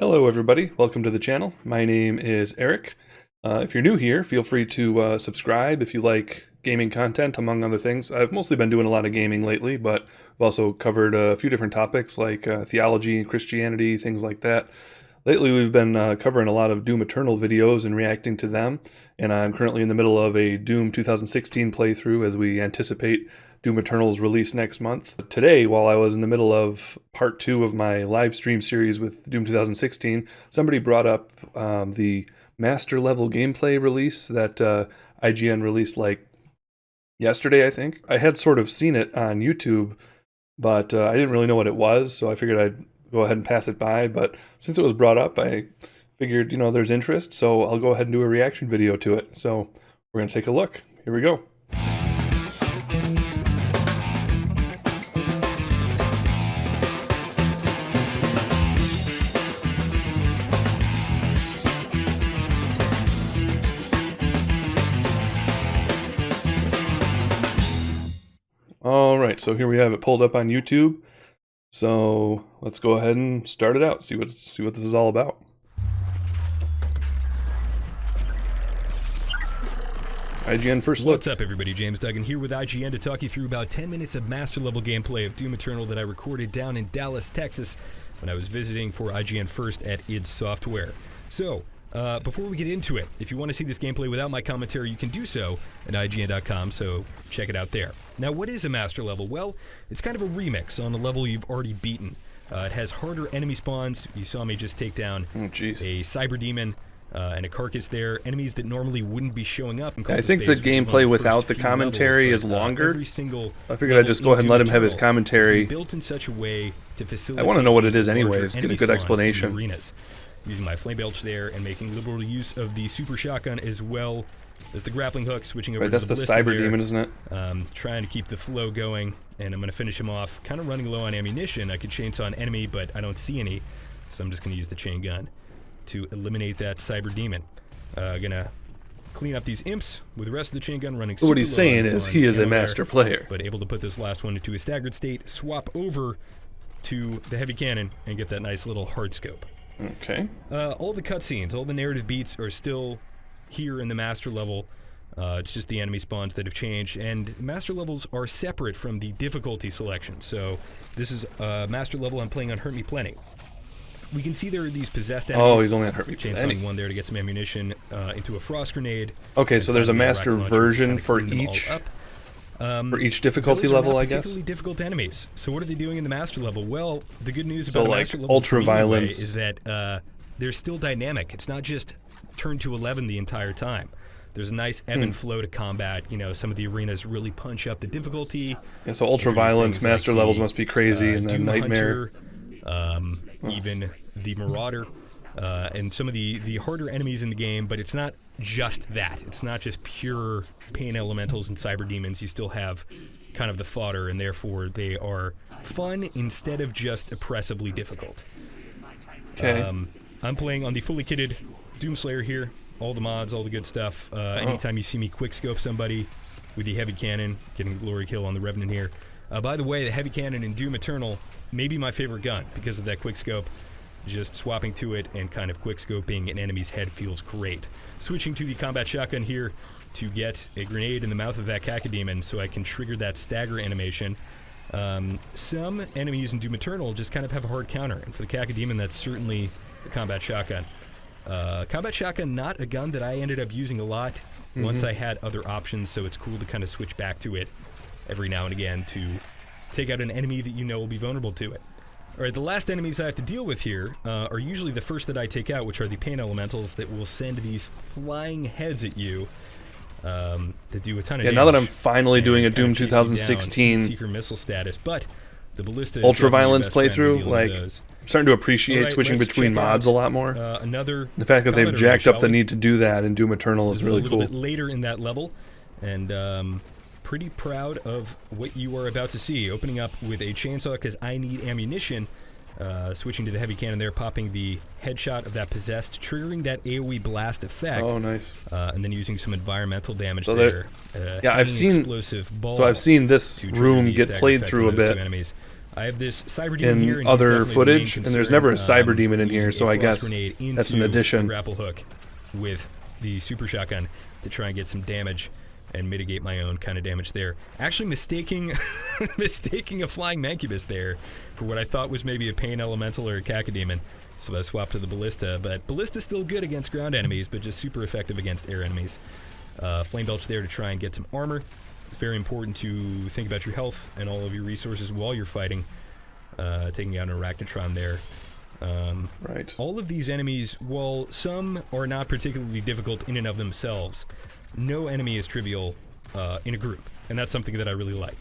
Hello everybody, welcome to the channel. My name is Eric. If you're new here, feel free to subscribe if you like gaming content, among other things. I've mostly been doing a lot of gaming lately, but I've also covered a few different topics like theology, Christianity, things like that. Lately we've been covering a lot of Doom Eternal videos and reacting to them, and I'm currently in the middle of a Doom 2016 playthrough as we anticipate Doom Eternal's release next month. Today, while I was in the middle of part 2 of my live stream series with Doom 2016, somebody brought up the master level gameplay release that IGN released like yesterday, I think. I had sort of seen it on YouTube, but I didn't really know what it was, so I figured I'd go ahead and pass it by. But since it was brought up, I figured, there's interest, so I'll go ahead and do a reaction video to it. So we're going to take a look. Here we go. Alright, so here we have it pulled up on YouTube. So let's go ahead and start it out, see what this is all about. IGN first look. What's up everybody, James Duggan here with IGN to talk you through about 10 minutes of master level gameplay of Doom Eternal that I recorded down in Dallas, Texas when I was visiting for IGN First at id Software. So, before we get into it, if you want to see this gameplay without my commentary, you can do so at IGN.com, so check it out there. Now, what is a master level? Well, it's kind of a remix on the level you've already beaten. It has harder enemy spawns. You saw me just take down a cyber demon and a carcass there. Enemies that normally wouldn't be showing up. I think the gameplay without the commentary is longer. I figured I'd just go ahead and let him have his commentary. Built in such a way to facilitate. I want to know what it is anyways, get a good explanation. Using my flame belch there and making liberal use of the super shotgun as well as the grappling hook, switching over to that's the cyber demon, isn't it? Trying to keep the flow going, and I'm going to finish him off. Kind of running low on ammunition. I could chainsaw an enemy, but I don't see any, so I'm just going to use the chain gun to eliminate that cyber demon. Gonna clean up these imps with the rest of the chain gun running. So what he's saying is he is a master player, but able to put this last one into a staggered state, swap over to the heavy cannon, and get that nice little hard scope. Okay. All the cutscenes, all the narrative beats are still here in the master level. It's just the enemy spawns that have changed, and master levels are separate from the difficulty selection. So this is master level I'm playing on Hurt Me Plenty. We can see there are these possessed enemies. Oh, he's only on Hurt Me Plenty. Chainsawing one there to get some ammunition into a frost grenade. Okay, so there's a master version for each. For each difficulty level, I guess. Particularly difficult enemies. So what are they doing in the master level? Well, the good news about master level ultra violence is that they're still dynamic. It's not just turn to 11 the entire time. There's a nice ebb and flow to combat. Some of the arenas really punch up the difficulty. Yeah, so ultra violence master levels must be crazy, and then Doom nightmare. Hunter, even the Marauder. And some of the harder enemies in the game, but it's not just that. It's not just pure pain elementals and cyber demons. You still have kind of the fodder, and therefore they are fun instead of just oppressively difficult. Okay. I'm playing on the fully kitted Doomslayer here. All the mods, all the good stuff. Anytime you see me quickscope somebody with the heavy cannon, getting a glory kill on the Revenant here. By the way, the heavy cannon in Doom Eternal may be my favorite gun because of that quickscope. Just swapping to it and kind of quickscoping an enemy's head feels great. Switching to the combat shotgun here to get a grenade in the mouth of that cacodemon so I can trigger that stagger animation. Some enemies in Doom Eternal just kind of have a hard counter, and for the cacodemon, that's certainly the combat shotgun. Combat shotgun, not a gun that I ended up using a lot once I had other options, so it's cool to kind of switch back to it every now and again to take out an enemy that you know will be vulnerable to it. Alright, the last enemies I have to deal with here are usually the first that I take out, which are the pain elementals that will send these flying heads at you that do a ton of damage. Now that I'm finally doing a Doom 2016 seeker missile status, but the ballista ultra violence playthrough, like, I'm starting to appreciate switching between mods a lot more. The fact that they've jacked up the need to do that in Doom Eternal is really cool. A little bit later in that level, and pretty proud of what you are about to see. Opening up with a chainsaw because I need ammunition. Switching to the heavy cannon there, popping the headshot of that possessed, triggering that AoE blast effect. Oh, nice. And then using some environmental damage there. Yeah, I've seen. Explosive ball so I've seen this room get played through a bit. I have this cyber demon here in and he's other definitely the main footage, and there's concern, never a cyber demon in using here, a so I frost guess grenade that's an into addition. the grapple hook with the super shotgun to try and get some damage and mitigate my own kind of damage there. Actually mistaking mistaking a flying mancubus there for what I thought was maybe a pain elemental or a cacodemon. So I swapped to the ballista, but ballista's still good against ground enemies, but just super effective against air enemies. Flame belch there to try and get some armor. It's very important to think about your health and all of your resources while you're fighting. Taking out an arachnotron there. Right. All of these enemies, while some are not particularly difficult in and of themselves, no enemy is trivial in a group, and that's something that I really like.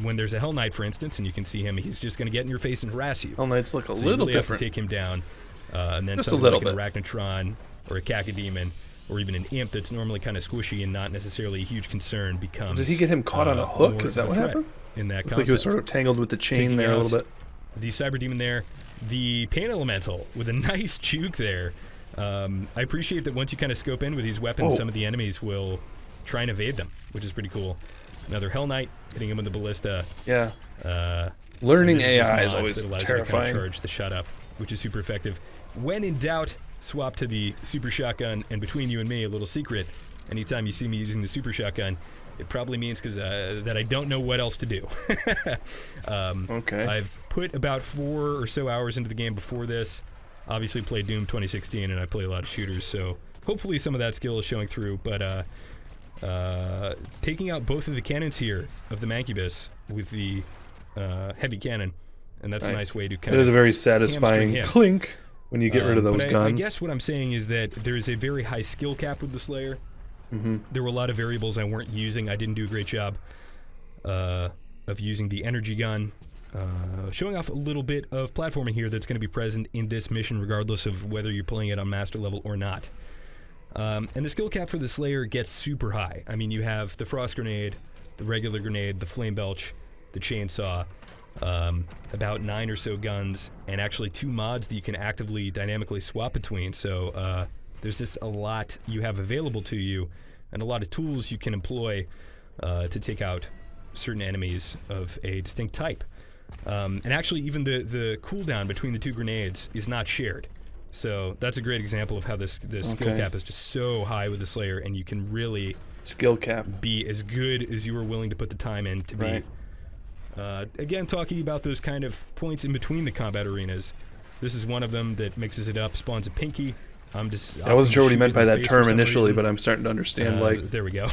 When there's a Hell Knight, for instance, and you can see him, he's just going to get in your face and harass you. Hell Knights look a So little you really different. have to take him down, and then Just a something little like an bit. arachnotron or a cacodemon or even an imp that's normally kind of squishy and not necessarily a huge concern becomes. Did he get him caught on a hook? more Is that of a what threat happened? in that Looks like he was context. sort of tangled with the chain Taking there a little out bit. The cyber demon there, the pain elemental with a nice juke there. I appreciate that once you kind of scope in with these weapons, Whoa. some of the enemies will try and evade them, which is pretty cool. Another Hell Knight hitting him with the ballista. Yeah. Uh, Learning and this this AI is mod always that allows you to kind of terrifying. charge the shut up, which is super effective. When in doubt, swap to the super shotgun. And between you and me, a little secret: anytime you see me using the super shotgun, it probably means that I don't know what else to do. Okay. I've put about 4 or so hours into the game before this. Obviously played Doom 2016, and I play a lot of shooters, so hopefully some of that skill is showing through. But taking out both of the cannons here of the Mancubus with the heavy cannon, and that's a nice way to kind It of is a very hamstring satisfying him. clink when you get rid of those but I guns. guess what I'm saying is that there's a very high skill cap with the Slayer. Mm-hmm. There were a lot of variables I weren't using. I didn't do a great job of using the energy gun. Showing off a little bit of platforming here that's going to be present in this mission regardless of whether you're playing it on master level or not. And the skill cap for the Slayer gets super high. I mean, you have the frost grenade, the regular grenade, the flame belch, the chainsaw, about 9 or so guns, and actually 2 mods that you can actively dynamically swap between. So there's just a lot you have available to you and a lot of tools you can employ to take out certain enemies of a distinct type. And actually even the cooldown between the 2 grenades is not shared. So that's a great example of how this skill cap is just so high with the Slayer, and you can really Skill cap. be as good as you are willing to put the time in to be. Again, talking about those kind of points in between the combat arenas, this is one of them that mixes it up, spawns a pinky. I wasn't sure what he meant by that term initially, reason. but I'm starting to understand. There we go.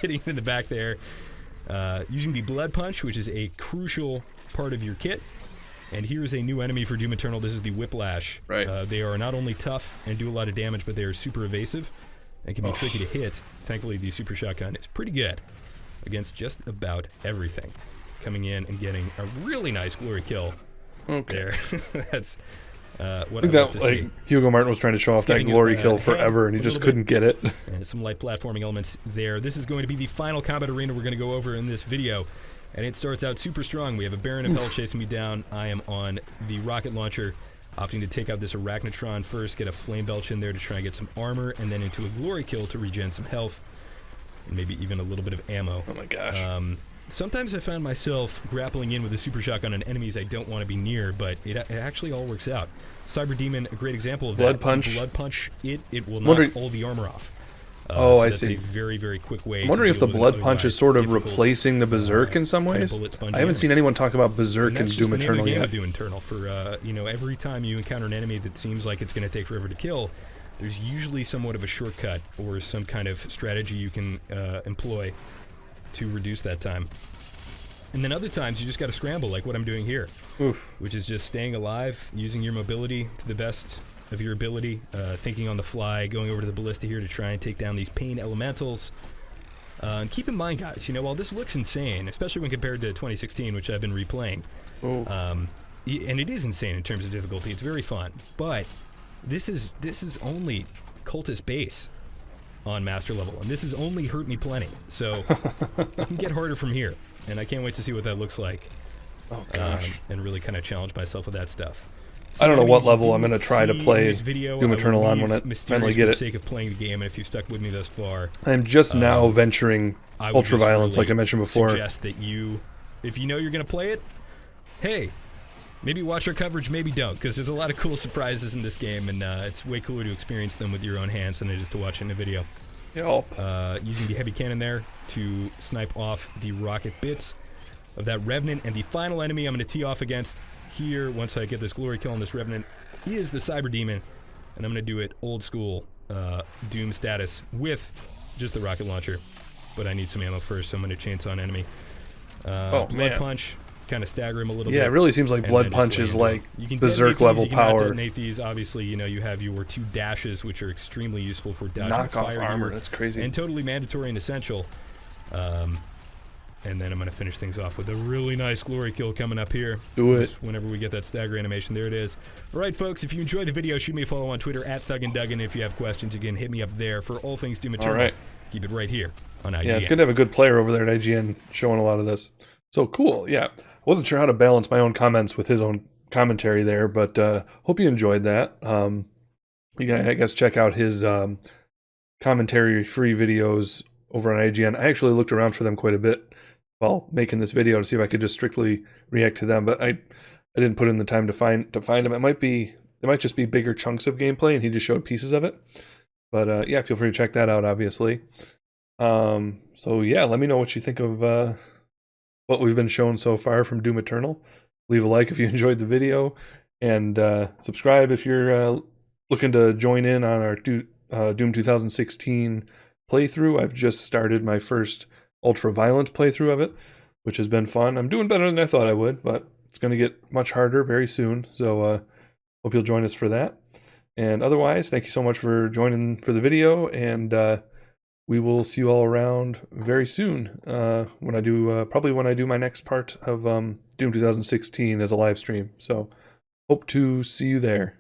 Hitting him in the back there. Using the Blood Punch, which is a crucial part of your kit. And here's a new enemy for Doom Eternal. This is the Whiplash. Right. They are not only tough and do a lot of damage, but they are super evasive and can be tricky to hit. Thankfully, the Super Shotgun is pretty good against just about everything. Coming in and getting a really nice glory kill there. That's what I think love that to see. Hugo Martin was trying to show off that Getting glory a kill head forever, and he a just little couldn't get it. And some light platforming elements there. This is going to be the final combat arena we're going to go over in this video. And it starts out super strong. We have a Baron of Hell chasing me down. I am on the rocket launcher, opting to take out this Arachnotron first, get a Flame Belch in there to try and get some armor, and then into a Glory Kill to regen some health, and maybe even a little bit of ammo. Oh my gosh. Sometimes I found myself grappling in with a Super Shotgun on enemies I don't want to be near, but it actually all works out. Cyber Demon, a great example of Blood that. Punch. Blood Punch, it will knock all the armor off. Oh, so I that's see. a very, very quick way. I'm wondering if the Blood Punch is sort of difficult, replacing the Berserk in some kind of ways. bullet sponge I haven't in. seen anyone talk about Berserk And in that's just Doom the name of Eternal the game yet. of Doom Eternal. For every time you encounter an enemy that seems like it's going to take forever to kill, there's usually somewhat of a shortcut or some kind of strategy you can employ to reduce that time. And then other times you just got to scramble, like what I'm doing here, which is just staying alive, using your mobility to the best of your ability, thinking on the fly, going over to the ballista here to try and take down these pain elementals. And keep in mind, guys, while this looks insane, especially when compared to 2016, which I've been replaying, and it is insane in terms of difficulty. It's very fun, but this is only Cultist base on master level, and this has only hurt me plenty. So it can get harder from here, and I can't wait to see what that looks like. Oh gosh. And really kind of challenge myself with that stuff. I don't know what level I'm going to try to play Doom Eternal on when I finally get For the it. sake of playing the game, and if you've stuck with me thus far, I'm just now venturing I would just ultra-violence, really like I mentioned before. suggest that if you know you're going to play it, hey, maybe watch our coverage, maybe don't, because there's a lot of cool surprises in this game, and it's way cooler to experience them with your own hands than it is to watch in a video. Yep. Using the heavy cannon there to snipe off the rocket bits of that Revenant, and the final enemy I'm going to tee off against here once I get this glory kill on this Revenant is the Cyber Demon, and I'm going to do it old school Doom status with just the rocket launcher, but I need some ammo first, so I'm going to chainsaw an enemy. Blood Punch, kind of stagger him a little bit. Yeah, it really seems like Blood Punch is like berserk level power. Detonate these, obviously, you know, you have your 2 dashes, which are extremely useful for dodging knockoff fire armor. here, That's crazy. and totally mandatory and essential. And then I'm going to finish things off with a really nice glory kill coming up here. Do it. Whenever we get that stagger animation. There it is. All right, folks, if you enjoyed the video, shoot me a follow on Twitter at ThugandDuggan. If you have questions, again, hit me up there for all things Doom Eternal. All right. Keep it right here on IGN. Yeah, it's good to have a good player over there at IGN showing a lot of this. So cool. Yeah. I wasn't sure how to balance my own comments with his own commentary there, but hope you enjoyed that. You can, I guess, check out his commentary-free videos over on IGN. I actually looked around for them quite a bit while making this video to see if I could just strictly react to them, but I didn't put in the time to find them. It might just be bigger chunks of gameplay, and he just showed pieces of it. But yeah, feel free to check that out, obviously. So yeah, let me know what you think of what we've been shown so far from Doom Eternal. Leave a like if you enjoyed the video, and subscribe if you're looking to join in on our Doom 2016 playthrough. I've just started my first ultra-violence playthrough of it, which has been fun. I'm doing better than I thought I would, but it's going to get much harder very soon, so hope you'll join us for that. And otherwise, thank you so much for joining for the video, and we will see you all around very soon when I do, probably when I do my next part of Doom 2016 as a live stream. So hope to see you there.